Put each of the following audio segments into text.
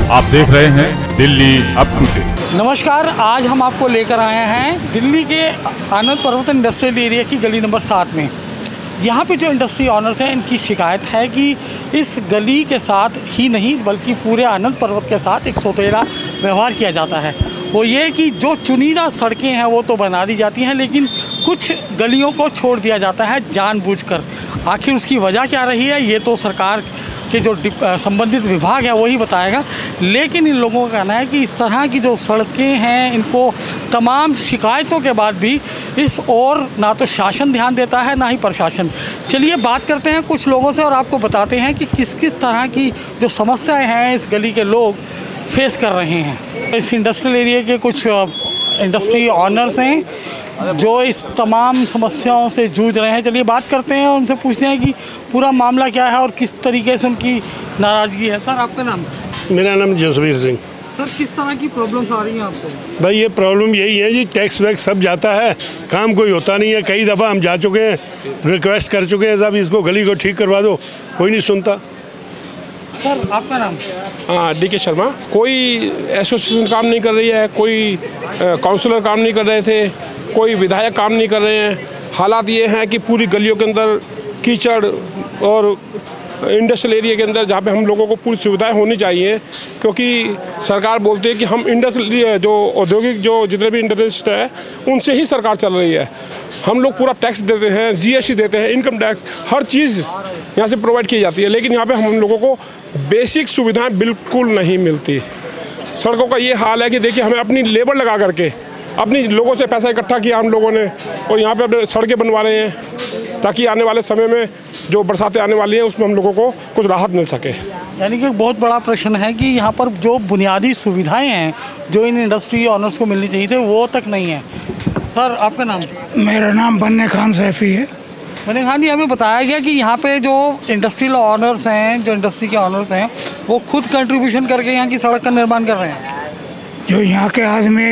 आप देख रहे हैं दिल्ली अप टू डेट। नमस्कार, आज हम आपको लेकर आए हैं दिल्ली के आनंद पर्वत इंडस्ट्रियल एरिया की गली नंबर 7 में। यहाँ पे जो इंडस्ट्री ऑनर्स हैं, इनकी शिकायत है कि इस गली के साथ ही नहीं बल्कि पूरे आनंद पर्वत के साथ एक सौतेला व्यवहार किया जाता है। वो ये कि जो चुनिंदा सड़कें हैं वो तो बना दी जाती हैं, लेकिन कुछ गलियों को छोड़ दिया जाता है जानबूझकर। आखिर उसकी वजह क्या रही है, ये तो सरकार के जो संबंधित विभाग है वही बताएगा। लेकिन इन लोगों का कहना है कि इस तरह की जो सड़कें हैं, इनको तमाम शिकायतों के बाद भी इस और ना तो शासन ध्यान देता है ना ही प्रशासन। चलिए बात करते हैं कुछ लोगों से और आपको बताते हैं कि किस किस तरह की जो समस्याएं हैं इस गली के लोग फेस कर रहे हैं। इस इंडस्ट्रियल एरिया के कुछ इंडस्ट्री ऑनर्स हैं जो इस तमाम समस्याओं से जूझ रहे हैं। चलिए बात करते हैं और उनसे पूछते हैं कि पूरा मामला क्या है और किस तरीके से उनकी नाराज़गी है। सर, आपका नाम? मेरा नाम जसवीर सिंह। सर, किस तरह की प्रॉब्लम्स आ रही हैं आपको? भाई ये प्रॉब्लम यही है जी, टैक्स वैक्स सब जाता है, काम कोई होता नहीं है। कई दफ़ा हम जा चुके हैं, रिक्वेस्ट कर चुके हैं, साहब इसको गली को ठीक करवा दो, कोई नहीं सुनता। सर, आपका नाम? हाँ, DK शर्मा। कोई एसोसिएशन काम नहीं कर रही है, कोई काउंसलर काम नहीं कर रहे थे, कोई विधायक काम नहीं कर रहे हैं। हालात ये हैं कि पूरी गलियों के अंदर कीचड़ और इंडस्ट्रियल एरिया के अंदर जहाँ पे हम लोगों को पूरी सुविधाएं होनी चाहिए, क्योंकि सरकार बोलती है कि हम इंडस्ट्रियल जो औद्योगिक जो जितने भी इंडस्ट्री है उनसे ही सरकार चल रही है। हम लोग पूरा टैक्स देते हैं, GST देते हैं, इनकम टैक्स, हर चीज़ यहाँ से प्रोवाइड की जाती है, लेकिन यहाँ पे हम लोगों को बेसिक सुविधाएं बिल्कुल नहीं मिलती। सड़कों का ये हाल है कि देखिए, हमें अपनी लेबर लगा करके अपनी लोगों से पैसा इकट्ठा किया हम लोगों ने और यहाँ पे अपने सड़कें बनवा रहे हैं ताकि आने वाले समय में जो बरसातें आने वाली हैं उसमें हम लोगों को कुछ राहत मिल सके। यानी कि बहुत बड़ा प्रश्न है कि यहाँ पर जो बुनियादी सुविधाएं हैं जो इन इंडस्ट्री ऑनर्स को मिलनी चाहिए थे वो तक नहीं है। सर, आपका नाम? मेरा नाम बन्ने खान सैफी है। बन्ने खान जी, हमें बताया गया कि यहाँ पे जो इंडस्ट्रियल ऑनर्स हैं, जो इंडस्ट्री के ऑनर्स हैं, वो खुद कंट्रीब्यूशन करके यहाँ की सड़क का निर्माण कर रहे हैं। जो यहाँ के आदमी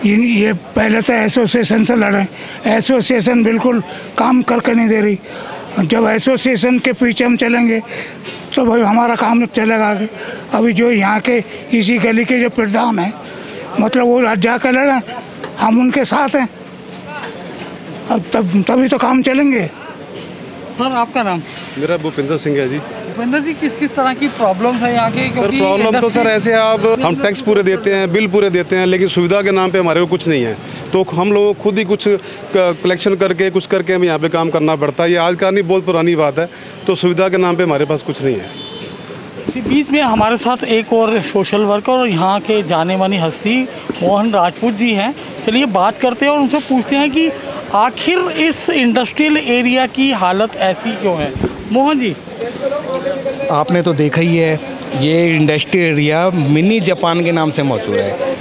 ये पहले तो एसोसिएशन से लड़े, एसोसिएशन बिल्कुल काम करके नहीं दे रही। जब एसोसिएशन के पीछे हम चलेंगे तो भाई हमारा काम चलेगा आगे। अभी जो यहाँ के इसी गली के जो प्रधान हैं, मतलब वो जाकर लड़े, हम उनके साथ हैं, अब तभी तो काम चलेंगे। सर, आपका नाम? मेरा भूपिंदर सिंह है जी। भूपिंदर जी, किस किस तरह की प्रॉब्लम्स है यहाँ के? सर, प्रॉब्लम तो सर ऐसे है, अब हम टैक्स पूरे देते हैं, बिल पूरे देते हैं, लेकिन सुविधा के नाम पे हमारे को कुछ नहीं है। तो हम लोगों को खुद ही कुछ कलेक्शन करके कुछ करके हमें यहाँ पे काम करना पड़ता है। ये आज का नहीं, बहुत पुरानी बात है। तो सुविधा के नाम पे हमारे पास कुछ नहीं है। बीच में हमारे साथ एक और सोशल वर्कर और यहाँ के जाने मानी हस्ती मोहन राजपूत जी हैं। चलिए बात करते हैं और उनसे पूछते हैं कि आखिर इस इंडस्ट्रियल एरिया की हालत ऐसी क्यों है। मोहन जी, आपने तो देखा ही है, ये इंडस्ट्रियल एरिया मिनी जापान के नाम से मशहूर है।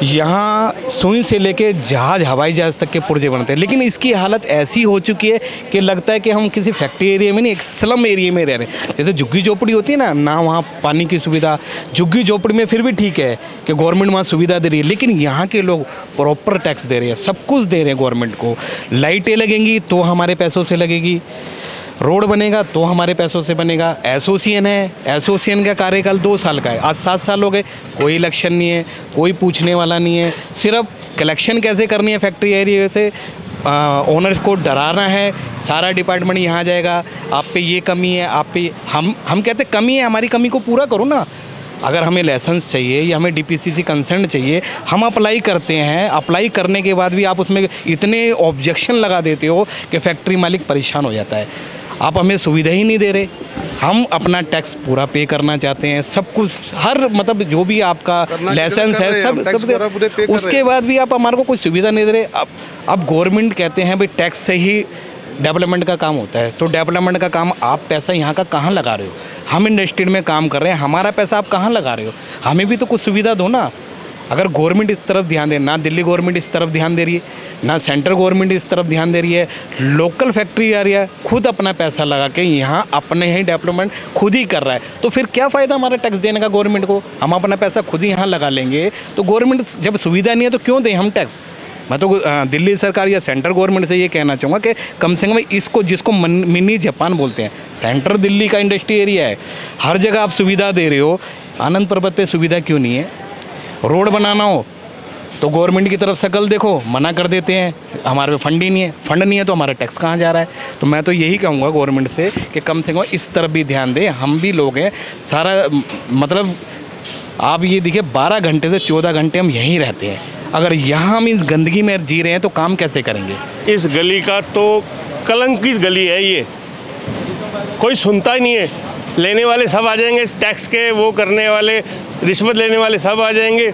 यहाँ सुई से लेके जहाज, हवाई जहाज़ तक के पुर्जे बनते हैं, लेकिन इसकी हालत ऐसी हो चुकी है कि लगता है कि हम किसी फैक्ट्री एरिया में नहीं, एक स्लम एरिया में रह रहे हैं। जैसे झुग्गी झोपड़ी होती है ना वहाँ पानी की सुविधा, झुग्गी झोपड़ी में फिर भी ठीक है कि गवर्नमेंट वहाँ सुविधा दे रही है, लेकिन यहाँ के लोग प्रॉपर टैक्स दे रहे हैं, सब कुछ दे रहे हैं गवर्नमेंट को। लाइटें लगेंगी तो हमारे पैसों से लगेगी, रोड बनेगा तो हमारे पैसों से बनेगा। एसोसिएशन है, एसोसिएशन का कार्यकाल 2 साल का है, आज 7 साल हो गए, कोई इलेक्शन नहीं है, कोई पूछने वाला नहीं है। सिर्फ कलेक्शन कैसे करनी है फैक्ट्री एरिया से, ओनर्स को डराना है, सारा डिपार्टमेंट यहाँ जाएगा, आप पे ये कमी है, आप पे हम कहते कमी है, हमारी कमी को पूरा करो ना। अगर हमें लाइसेंस चाहिए या हमें DPCC कंसेंट चाहिए, हम अप्लाई करते हैं, अप्लाई करने के बाद भी आप उसमें इतने ऑब्जेक्शन लगा देते हो कि फैक्ट्री मालिक परेशान हो जाता है। आप हमें सुविधा ही नहीं दे रहे। हम अपना टैक्स पूरा पे करना चाहते हैं, सब कुछ, हर मतलब जो भी आपका लाइसेंस है सब दे, उसके बाद भी आप हमारे को कोई सुविधा नहीं दे रहे। अब गवर्नमेंट कहते हैं भाई टैक्स से ही डेवलपमेंट का काम होता है, तो डेवलपमेंट का काम आप पैसा यहाँ का कहाँ लगा रहे हो? हम इंडस्ट्री में काम कर रहे हैं, हमारा पैसा आप कहाँ लगा रहे हो? हमें भी तो कुछ सुविधा दो ना। अगर गवर्नमेंट इस तरफ ध्यान दे, ना दिल्ली गवर्नमेंट इस तरफ ध्यान दे रही है, ना सेंट्रल गवर्नमेंट इस तरफ ध्यान दे रही है। लोकल फैक्ट्री आ रही है, खुद अपना पैसा लगा के यहाँ अपने ही डेवलपमेंट खुद ही कर रहा है, तो फिर क्या फ़ायदा हमारा टैक्स देने का गवर्नमेंट को? हम अपना पैसा खुद ही यहाँ लगा लेंगे, तो गवर्नमेंट जब सुविधा नहीं है तो क्यों दें हम टैक्स? मैं तो दिल्ली सरकार या सेंट्रल गवर्नमेंट से ये कहना चाहूँगा कि कम से कम इसको, जिसको मिनी जापान बोलते हैं, सेंट्रल दिल्ली का इंडस्ट्री एरिया है, हर जगह आप सुविधा दे रहे हो, आनंद पर्वत पे सुविधा क्यों नहीं है? रोड बनाना हो तो गवर्नमेंट की तरफ शकल देखो, मना कर देते हैं, हमारे पे फंड ही नहीं है। फंड नहीं है तो हमारा टैक्स कहाँ जा रहा है? तो मैं तो यही कहूँगा गवर्नमेंट से कि कम से कम इस तरफ भी ध्यान दें। हम भी लोग हैं, सारा मतलब आप ये देखिए 12 घंटे से 14 घंटे हम यहीं रहते हैं। अगर यहाँ हम इस गंदगी में जी रहे हैं तो काम कैसे करेंगे? इस गली का तो कलंक की गली है ये, कोई सुनता ही नहीं है। लेने वाले सब आ जाएंगे, टैक्स के वो करने वाले, रिश्वत लेने वाले सब आ जाएंगे,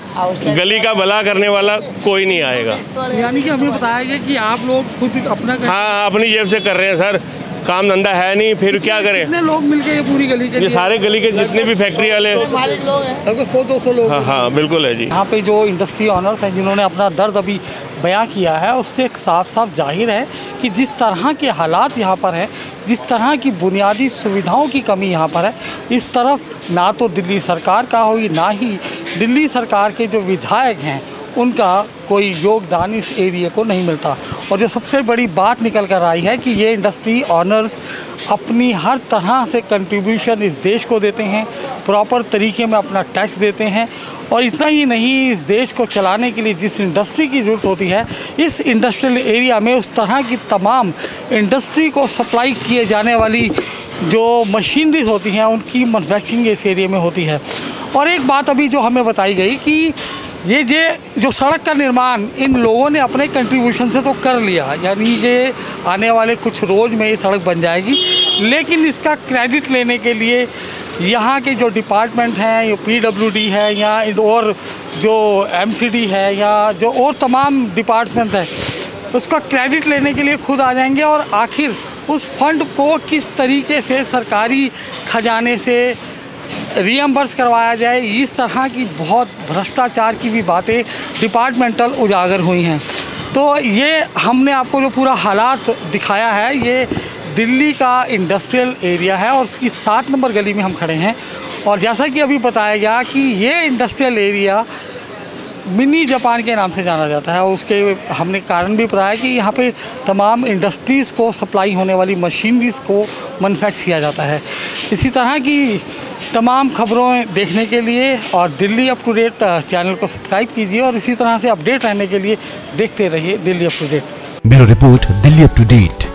गली का भला करने वाला कोई नहीं आएगा। यानी कि हमें बताया गया कि आप लोग खुद अपना हाँ, अपनी जेब से कर रहे हैं सर, काम धंधा है नहीं, फिर क्या करें? कितने लोग मिलके ये पूरी गली के ये सारे गली के जितने भी फैक्ट्री वाले, लगभग 100-200 लोग। हाँ बिल्कुल है जी। यहाँ पे जो इंडस्ट्री ऑनर्स हैं जिन्होंने अपना दर्द अभी बयां किया है, उससे एक साफ साफ जाहिर है कि जिस तरह के हालात यहाँ पर हैं, जिस तरह की बुनियादी सुविधाओं की कमी यहाँ पर है, इस तरफ ना तो दिल्ली सरकार का होगी, ना ही दिल्ली सरकार के जो विधायक हैं उनका कोई योगदान इस एरिया को नहीं मिलता। और जो सबसे बड़ी बात निकल कर आई है कि ये इंडस्ट्री ऑनर्स अपनी हर तरह से कंट्रीब्यूशन इस देश को देते हैं, प्रॉपर तरीके में अपना टैक्स देते हैं। और इतना ही नहीं, इस देश को चलाने के लिए जिस इंडस्ट्री की ज़रूरत होती है, इस इंडस्ट्रियल एरिया में उस तरह की तमाम इंडस्ट्री को सप्लाई किए जाने वाली जो मशीनरीज होती हैं उनकी मैन्युफैक्चरिंग इस एरिया में होती है। और एक बात अभी जो हमें बताई गई कि ये जो सड़क का निर्माण इन लोगों ने अपने कंट्रीब्यूशन से तो कर लिया, यानी ये आने वाले कुछ रोज़ में ये सड़क बन जाएगी, लेकिन इसका क्रेडिट लेने के लिए यहाँ के जो डिपार्टमेंट हैं, ये PWD है या और जो MCD है या जो और तमाम डिपार्टमेंट है, उसका क्रेडिट लेने के लिए खुद आ जाएंगे। और आखिर उस फंड को किस तरीके से सरकारी खजाने से रीएम्बर्स करवाया जाए, इस तरह की बहुत भ्रष्टाचार की भी बातें डिपार्टमेंटल उजागर हुई हैं। तो ये हमने आपको जो पूरा हालात दिखाया है, ये दिल्ली का इंडस्ट्रियल एरिया है और उसकी 7 नंबर गली में हम खड़े हैं। और जैसा कि अभी बताया गया कि ये इंडस्ट्रियल एरिया मिनी जापान के नाम से जाना जाता है। और उसके हमने कारण भी बताया कि यहाँ पे तमाम इंडस्ट्रीज़ को सप्लाई होने वाली मशीनरीज़ को मैन्युफैक्चर किया जाता है। इसी तरह की तमाम खबरों देखने के लिए और Delhi up to date channel को सब्सक्राइब कीजिए और इसी तरह से अपडेट रहने के लिए देखते रहिए Delhi up to date. Bureau report, Delhi up to date.